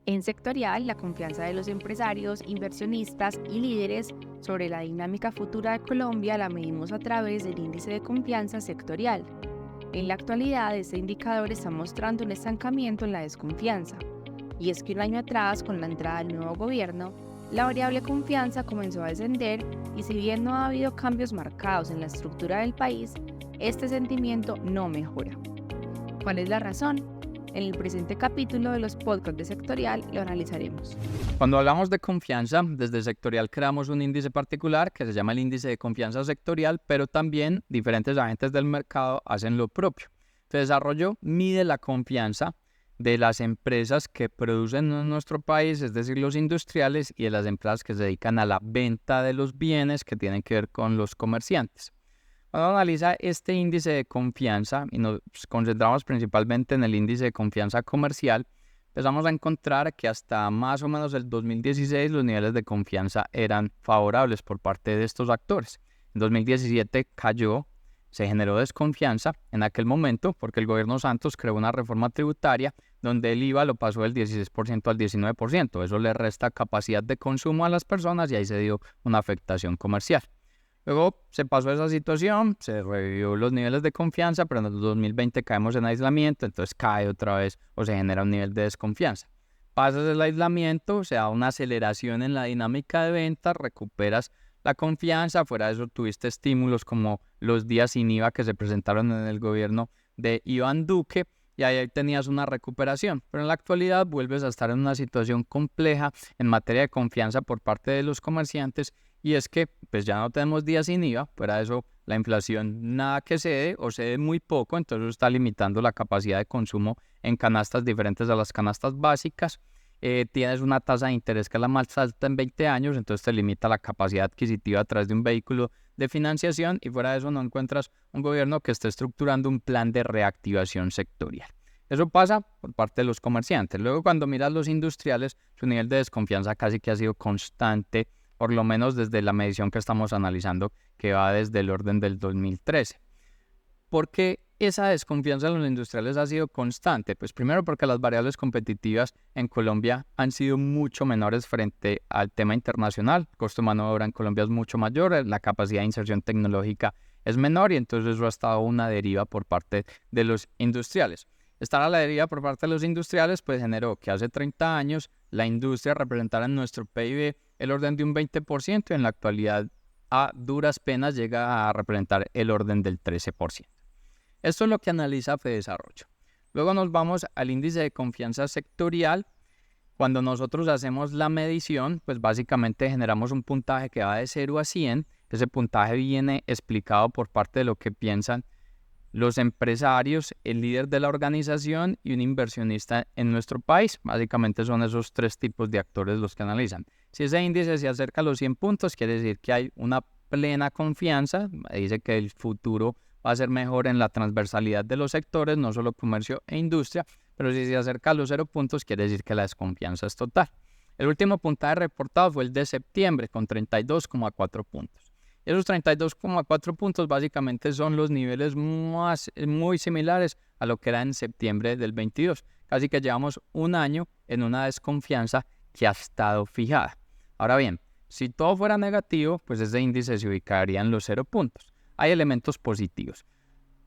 En sectorial, la confianza de los empresarios, inversionistas y líderes sobre la dinámica futura de Colombia la medimos a través del índice de confianza sectorial. En la actualidad, este indicador está mostrando un estancamiento en la desconfianza. Y es que un año atrás, con la entrada del nuevo gobierno, la variable confianza comenzó a descender y si bien no ha habido cambios marcados en la estructura del país, este sentimiento no mejora. ¿Cuál es la razón? En el presente capítulo de los podcasts de Sectorial lo analizaremos. Cuando hablamos de confianza, desde sectorial creamos un índice particular que se llama el índice de confianza sectorial, pero también diferentes agentes del mercado hacen lo propio. Este desarrollo mide la confianza de las empresas que producen en nuestro país, es decir, los industriales, y de las empresas que se dedican a la venta de los bienes que tienen que ver con los comerciantes. Cuando analiza este índice de confianza y nos concentramos principalmente en el índice de confianza comercial, empezamos a encontrar que hasta más o menos el 2016 los niveles de confianza eran favorables por parte de estos actores. En 2017 cayó, se generó desconfianza en aquel momento porque el gobierno Santos creó una reforma tributaria donde el IVA lo pasó del 16% al 19%. Eso le resta capacidad de consumo a las personas y ahí se dio una afectación comercial. Luego se pasó esa situación, se revivió los niveles de confianza, pero en el 2020 caemos en aislamiento, entonces cae otra vez o se genera un nivel de desconfianza. Pasas el aislamiento, se da una aceleración en la dinámica de ventas, recuperas la confianza, fuera de eso tuviste estímulos como los días sin IVA que se presentaron en el gobierno de Iván Duque y ahí tenías una recuperación, pero en la actualidad vuelves a estar en una situación compleja en materia de confianza por parte de los comerciantes. Y es que pues ya no tenemos días sin IVA, fuera de eso la inflación nada que cede o cede muy poco, entonces eso está limitando la capacidad de consumo en canastas diferentes a las canastas básicas. Tienes una tasa de interés que es la más alta en 20 años, entonces te limita la capacidad adquisitiva a través de un vehículo de financiación y fuera de eso no encuentras un gobierno que esté estructurando un plan de reactivación sectorial. Eso pasa por parte de los comerciantes. Luego cuando miras los industriales, su nivel de desconfianza casi que ha sido constante, por lo menos desde la medición que estamos analizando, que va desde el orden del 2013. ¿Por qué esa desconfianza en los industriales ha sido constante? Pues primero porque las variables competitivas en Colombia han sido mucho menores frente al tema internacional. El costo de mano de obra en Colombia es mucho mayor, la capacidad de inserción tecnológica es menor y entonces eso ha estado una deriva por parte de los industriales. Estar a la deriva por parte de los industriales pues generó que hace 30 años la industria representara en nuestro PIB el orden de un 20% y en la actualidad a duras penas llega a representar el orden del 13%. Esto es lo que analiza Fedesarrollo. Luego nos vamos al índice de confianza sectorial. Cuando nosotros hacemos la medición, pues básicamente generamos un puntaje que va de 0 a 100. Ese puntaje viene explicado por parte de lo que piensan los empresarios, el líder de la organización y un inversionista en nuestro país. Básicamente son esos tres tipos de actores los que analizan. Si ese índice se acerca a los 100 puntos, quiere decir que hay una plena confianza. Dice que el futuro va a ser mejor en la transversalidad de los sectores, no solo comercio e industria, pero si se acerca a los 0 puntos, quiere decir que la desconfianza es total. El último puntaje reportado fue el de septiembre con 32,4 puntos. Esos 32,4 puntos básicamente son los niveles muy similares a lo que era en septiembre del 22. Casi que llevamos un año en una desconfianza que ha estado fijada. Ahora bien, si todo fuera negativo, pues ese índice se ubicaría en los 0 puntos. Hay elementos positivos.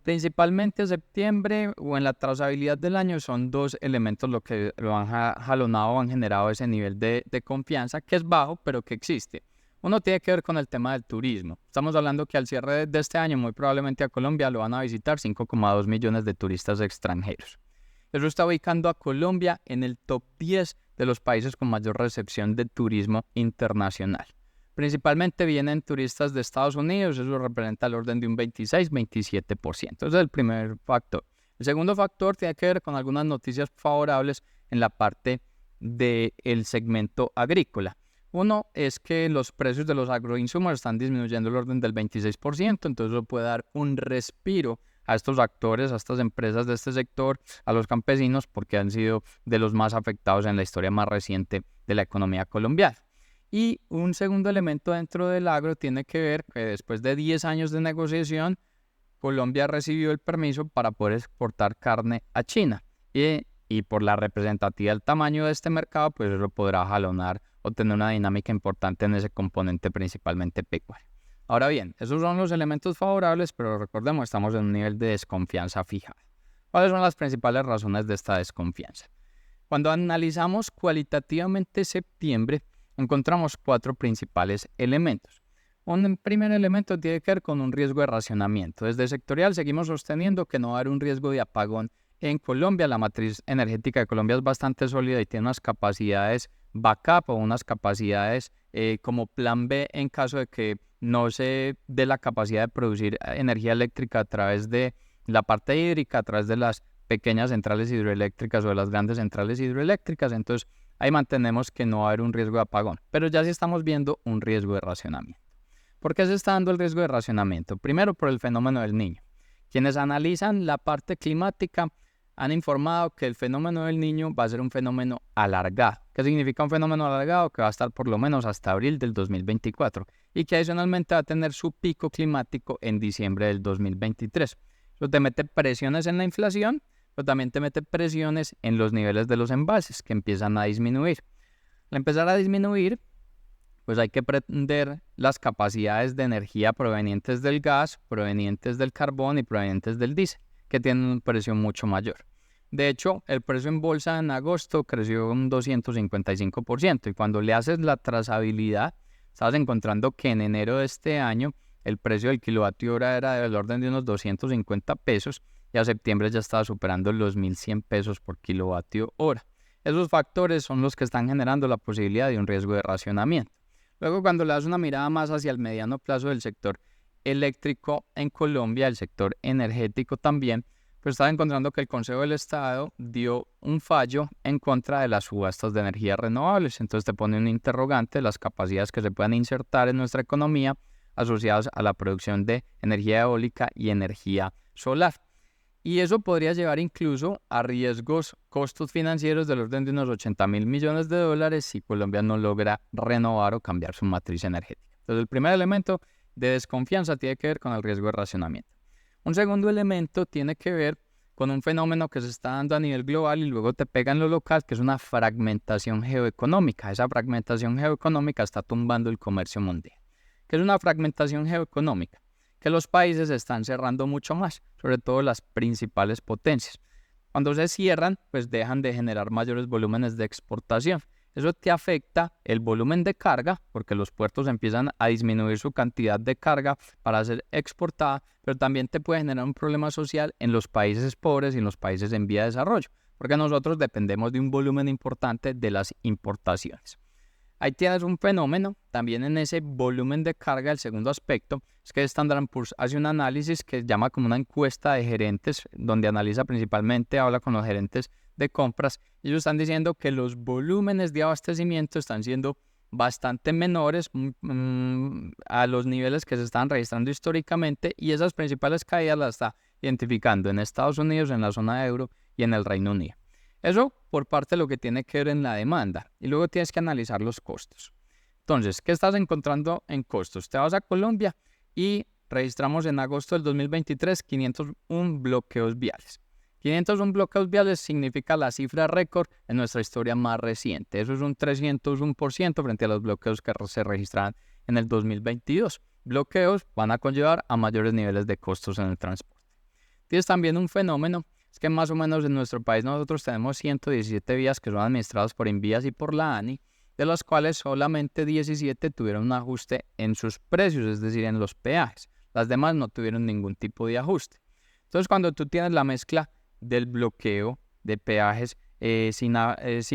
Principalmente en septiembre o en la trazabilidad del año son dos elementos lo que lo han jalonado o han generado ese nivel de confianza que es bajo pero que existe. Uno tiene que ver con el tema del turismo. Estamos hablando que al cierre de este año muy probablemente a Colombia lo van a visitar 5,2 millones de turistas extranjeros. Eso está ubicando a Colombia en el top 10 de los países con mayor recepción de turismo internacional. Principalmente vienen turistas de Estados Unidos, eso representa el orden de un 26-27%. Ese es el primer factor. El segundo factor tiene que ver con algunas noticias favorables en la parte del segmento agrícola. Uno es que los precios de los agroinsumos están disminuyendo el orden del 26%, entonces eso puede dar un respiro a estos actores, a estas empresas de este sector, a los campesinos, porque han sido de los más afectados en la historia más reciente de la economía colombiana. Y un segundo elemento dentro del agro tiene que ver que después de 10 años de negociación, Colombia recibió el permiso para poder exportar carne a China. Y y por la representatividad del tamaño de este mercado, pues eso podrá jalonar o tener una dinámica importante en ese componente principalmente pecuario. Ahora bien, esos son los elementos favorables, pero recordemos, estamos en un nivel de desconfianza fijado. ¿Cuáles son las principales razones de esta desconfianza? Cuando analizamos cualitativamente septiembre, encontramos 4 principales elementos. Un primer elemento tiene que ver con un riesgo de racionamiento. Desde sectorial seguimos sosteniendo que no va a haber un riesgo de apagón en Colombia. La matriz energética de Colombia es bastante sólida y tiene unas capacidades backup o unas capacidades como plan B en caso de que no se dé la capacidad de producir energía eléctrica a través de la parte hídrica, a través de las pequeñas centrales hidroeléctricas o de las grandes centrales hidroeléctricas. Entonces ahí mantenemos que no va a haber un riesgo de apagón, pero ya sí estamos viendo un riesgo de racionamiento. ¿Por qué se está dando el riesgo de racionamiento? Primero, por el fenómeno del Niño. Quienes analizan la parte climática han informado que el fenómeno del Niño va a ser un fenómeno alargado. ¿Qué significa un fenómeno alargado? Que va a estar por lo menos hasta abril del 2024 y que adicionalmente va a tener su pico climático en diciembre del 2023. Eso te mete presiones en la inflación, pero también te mete presiones en los niveles de los embalses que empiezan a disminuir. Al empezar a disminuir, pues hay que prender las capacidades de energía provenientes del gas, provenientes del carbón y provenientes del diésel, que tienen un precio mucho mayor. De hecho, el precio en bolsa en agosto creció un 255% y cuando le haces la trazabilidad, estás encontrando que en enero de este año el precio del kilovatio hora era del orden de unos 250 pesos y a septiembre ya estaba superando los 1.100 pesos por kilovatio hora. Esos factores son los que están generando la posibilidad de un riesgo de racionamiento. Luego, cuando le das una mirada más hacia el mediano plazo del sector eléctrico en Colombia, el sector energético también, pues estaba encontrando que el Consejo del Estado dio un fallo en contra de las subastas de energías renovables. Entonces te pone un interrogante de las capacidades que se puedan insertar en nuestra economía asociadas a la producción de energía eólica y energía solar. Y eso podría llevar incluso a riesgos, costos financieros del orden de unos 80.000 millones de dólares si Colombia no logra renovar o cambiar su matriz energética. Entonces, el primer elemento de desconfianza tiene que ver con el riesgo de racionamiento. Un segundo elemento tiene que ver con un fenómeno que se está dando a nivel global y luego te pega en lo local, que es una fragmentación geoeconómica. Esa fragmentación geoeconómica está tumbando el comercio mundial. ¿Qué es una fragmentación geoeconómica? Que los países se están cerrando mucho más, sobre todo las principales potencias. Cuando se cierran, pues dejan de generar mayores volúmenes de exportación. Eso te afecta el volumen de carga, porque los puertos empiezan a disminuir su cantidad de carga para ser exportada, pero también te puede generar un problema social en los países pobres y en los países en vía de desarrollo, porque nosotros dependemos de un volumen importante de las importaciones. Ahí tienes un fenómeno, también en ese volumen de carga. El segundo aspecto es que Standard & Poor's hace un análisis que llama como una encuesta de gerentes, donde analiza principalmente, habla con los gerentes de compras. Ellos están diciendo que los volúmenes de abastecimiento están siendo bastante menores a los niveles que se están registrando históricamente y esas principales caídas las está identificando en Estados Unidos, en la zona euro y en el Reino Unido. Eso por parte de lo que tiene que ver en la demanda. Y luego tienes que analizar los costos. Entonces, ¿qué estás encontrando en costos? Te vas a Colombia y registramos en agosto del 2023 501 bloqueos viales. 501 bloqueos viales significa la cifra récord en nuestra historia más reciente. Eso es un 301% frente a los bloqueos que se registraron en el 2022. Bloqueos van a conllevar a mayores niveles de costos en el transporte. Tienes también un fenómeno. Es que más o menos en nuestro país nosotros tenemos 117 vías que son administradas por Invías y por la ANI, de las cuales solamente 17 tuvieron un ajuste en sus precios, es decir, en los peajes. Las demás no tuvieron ningún tipo de ajuste. Entonces, cuando tú tienes la mezcla del bloqueo de peajes sin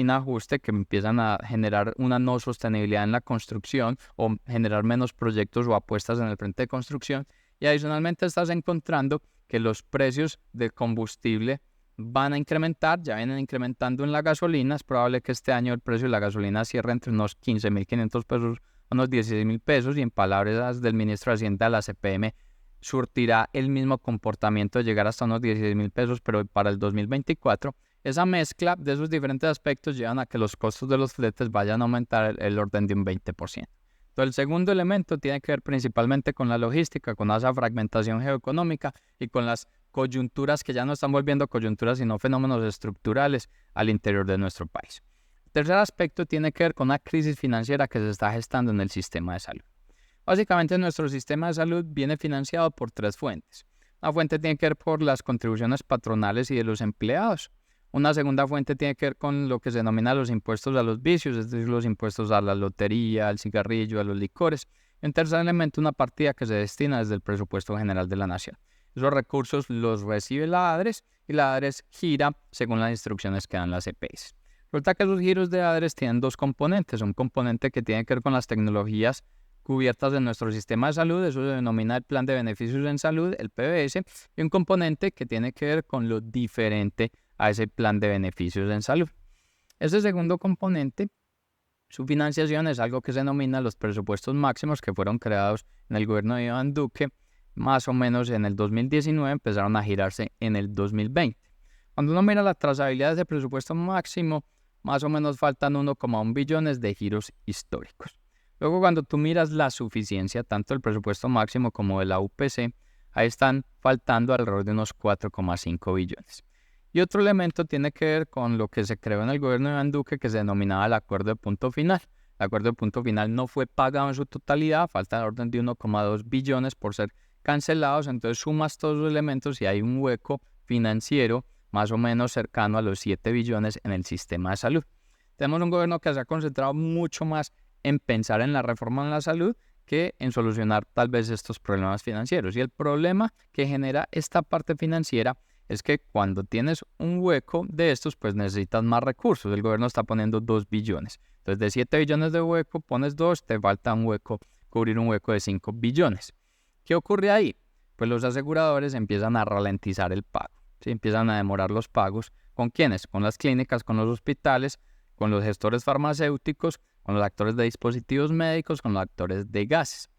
ajuste, que empiezan a generar una no sostenibilidad en la construcción o generar menos proyectos o apuestas en el frente de construcción, y adicionalmente estás encontrando que los precios del combustible van a incrementar, ya vienen incrementando en la gasolina. Es probable que este año el precio de la gasolina cierre entre unos 15.500 pesos a unos 16.000 pesos y en palabras del ministro de Hacienda, la CPM surtirá el mismo comportamiento de llegar hasta unos 16.000 pesos, pero para el 2024 esa mezcla de esos diferentes aspectos llevan a que los costos de los fletes vayan a aumentar el orden de un 20%. Entonces, el segundo elemento tiene que ver principalmente con la logística, con esa fragmentación geoeconómica y con las coyunturas que ya no están volviendo coyunturas, sino fenómenos estructurales al interior de nuestro país. El tercer aspecto tiene que ver con una crisis financiera que se está gestando en el sistema de salud. Básicamente, nuestro sistema de salud viene financiado por tres fuentes. Una fuente tiene que ver por las contribuciones patronales y de los empleados. Una segunda fuente tiene que ver con lo que se denomina los impuestos a los vicios, es decir, los impuestos a la lotería, al cigarrillo, a los licores. Y un tercer elemento, una partida que se destina desde el presupuesto general de la nación. Esos recursos los recibe la ADRES y la ADRES gira según las instrucciones que dan las EPS. Resulta que esos giros de ADRES tienen dos componentes. Un componente que tiene que ver con las tecnologías cubiertas en nuestro sistema de salud, eso se denomina el Plan de Beneficios en Salud, el PBS, y un componente que tiene que ver con lo diferente a ese Plan de Beneficios en Salud. Ese segundo componente, su financiación, es algo que se denomina los presupuestos máximos que fueron creados en el gobierno de Iván Duque, más o menos en el 2019, empezaron a girarse en el 2020. Cuando uno mira la trazabilidad de ese presupuesto máximo, más o menos faltan 1,1 billones de giros históricos. Luego, cuando tú miras la suficiencia, tanto del presupuesto máximo como de la UPC, ahí están faltando alrededor de unos 4,5 billones. Y otro elemento tiene que ver con lo que se creó en el gobierno de Iván Duque, que se denominaba el acuerdo de punto final. El acuerdo de punto final no fue pagado en su totalidad, falta el orden de 1,2 billones por ser cancelados, entonces sumas todos los elementos y hay un hueco financiero más o menos cercano a los 7 billones en el sistema de salud. Tenemos un gobierno que se ha concentrado mucho más en pensar en la reforma en la salud que en solucionar tal vez estos problemas financieros. Y el problema que genera esta parte financiera es que cuando tienes un hueco de estos, pues necesitas más recursos. El gobierno está poniendo 2 billones. Entonces, de 7 billones de hueco, pones 2, te falta un hueco, cubrir un hueco de 5 billones. ¿Qué ocurre ahí? Pues los aseguradores empiezan a ralentizar el pago, ¿sí? Empiezan a demorar los pagos. ¿Con quiénes? Con las clínicas, con los hospitales, con los gestores farmacéuticos, con los actores de dispositivos médicos, con los actores de gases.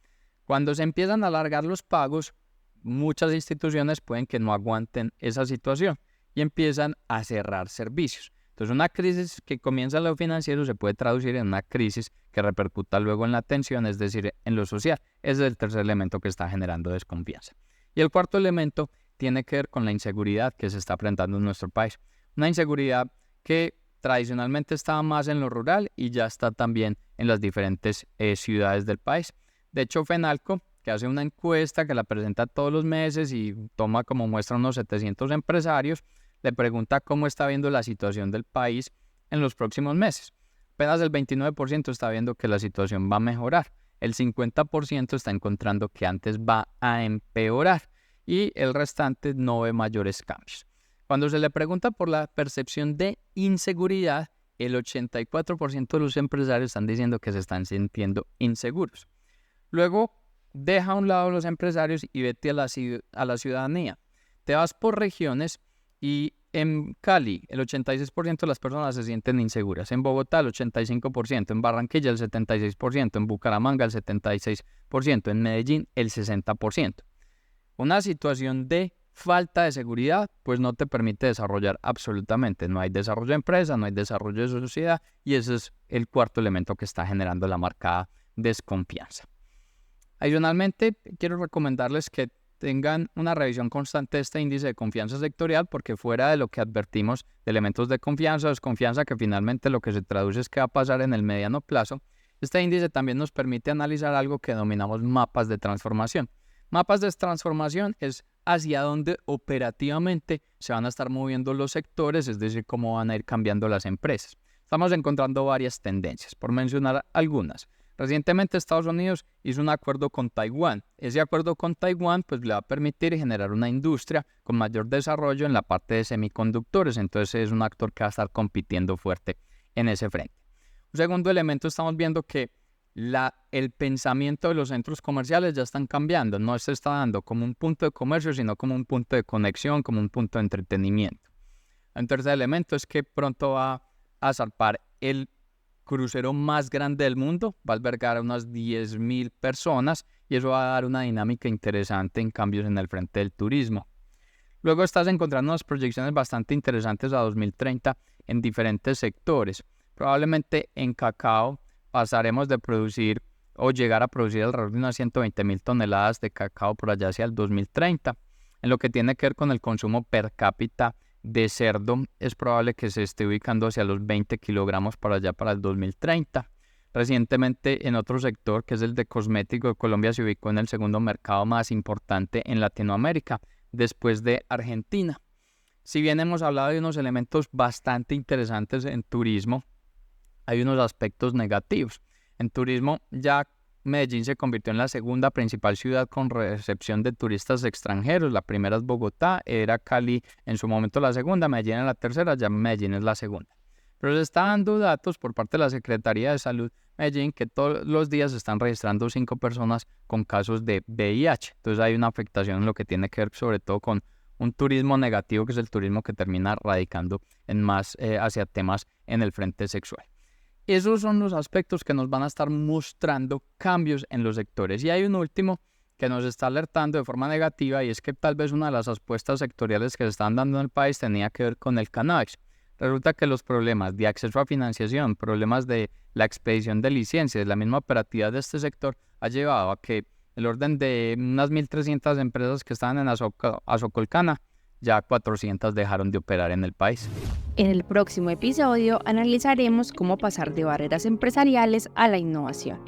Cuando se empiezan a alargar los pagos, muchas instituciones pueden que no aguanten esa situación y empiezan a cerrar servicios. Entonces, una crisis que comienza en lo financiero se puede traducir en una crisis que repercuta luego en la atención, es decir, en lo social. Ese es el tercer elemento que está generando desconfianza. Y el cuarto elemento tiene que ver con la inseguridad que se está presentando en nuestro país. Una inseguridad que tradicionalmente estaba más en lo rural y ya está también en las diferentes ciudades del país. De hecho, FENALCO, que hace una encuesta que la presenta todos los meses y toma como muestra unos 700 empresarios, le pregunta cómo está viendo la situación del país en los próximos meses. Apenas el 29% está viendo que la situación va a mejorar. El 50% está encontrando que antes va a empeorar y el restante no ve mayores cambios. Cuando se le pregunta por la percepción de inseguridad, el 84% de los empresarios están diciendo que se están sintiendo inseguros. Luego, deja a un lado los empresarios y vete a la ciudadanía. Te vas por regiones y en Cali el 86% de las personas se sienten inseguras. En Bogotá el 85%, en Barranquilla el 76%, en Bucaramanga el 76%, en Medellín el 60%. Una situación de falta de seguridad pues no te permite desarrollar absolutamente. No hay desarrollo de empresa, no hay desarrollo de sociedad y ese es el cuarto elemento que está generando la marcada desconfianza. Adicionalmente, quiero recomendarles que tengan una revisión constante de este índice de confianza sectorial porque fuera de lo que advertimos de elementos de confianza o desconfianza que finalmente lo que se traduce es qué va a pasar en el mediano plazo, este índice también nos permite analizar algo que denominamos mapas de transformación. Mapas de transformación es hacia dónde operativamente se van a estar moviendo los sectores, es decir, cómo van a ir cambiando las empresas. Estamos encontrando varias tendencias, por mencionar algunas. Recientemente Estados Unidos hizo un acuerdo con Taiwán. Ese acuerdo con Taiwán pues, le va a permitir generar una industria con mayor desarrollo en la parte de semiconductores. Entonces es un actor que va a estar compitiendo fuerte en ese frente. Un segundo elemento, estamos viendo que el pensamiento de los centros comerciales ya están cambiando. No se está dando como un punto de comercio, sino como un punto de conexión, como un punto de entretenimiento. Un tercer elemento es que pronto va a zarpar el crucero más grande del mundo, va a albergar a unas 10,000 personas y eso va a dar una dinámica interesante en cambios en el frente del turismo. Luego estás encontrando unas proyecciones bastante interesantes a 2030 en diferentes sectores. Probablemente en cacao pasaremos de producir o llegar a producir alrededor de unas 120,000 toneladas de cacao por allá hacia el 2030. En lo que tiene que ver con el consumo per cápita de cerdo, es probable que se esté ubicando hacia los 20 kilogramos para allá para el 2030. Recientemente, en otro sector, que es el de cosméticos, Colombia se ubicó en el segundo mercado más importante en Latinoamérica, después de Argentina. Si bien hemos hablado de unos elementos bastante interesantes en turismo, hay unos aspectos negativos. En turismo, ya Medellín se convirtió en la segunda principal ciudad con recepción de turistas extranjeros. La primera es Bogotá, era Cali en su momento la segunda, Medellín en la tercera, ya Medellín es la segunda. Pero se están dando datos por parte de la Secretaría de Salud Medellín que todos los días se están registrando 5 personas con casos de VIH. Entonces hay una afectación en lo que tiene que ver sobre todo con un turismo negativo, que es el turismo que termina radicando en más hacia temas en el frente sexual. Esos son los aspectos que nos van a estar mostrando cambios en los sectores. Y hay un último que nos está alertando de forma negativa, y es que tal vez una de las apuestas sectoriales que se están dando en el país tenía que ver con el cannabis. Resulta que los problemas de acceso a financiación, problemas de la expedición de licencias, la misma operatividad de este sector ha llevado a que el orden de unas 1.300 empresas que estaban en Azocolcana, ya 400 dejaron de operar en el país. En el próximo episodio analizaremos cómo pasar de barreras empresariales a la innovación.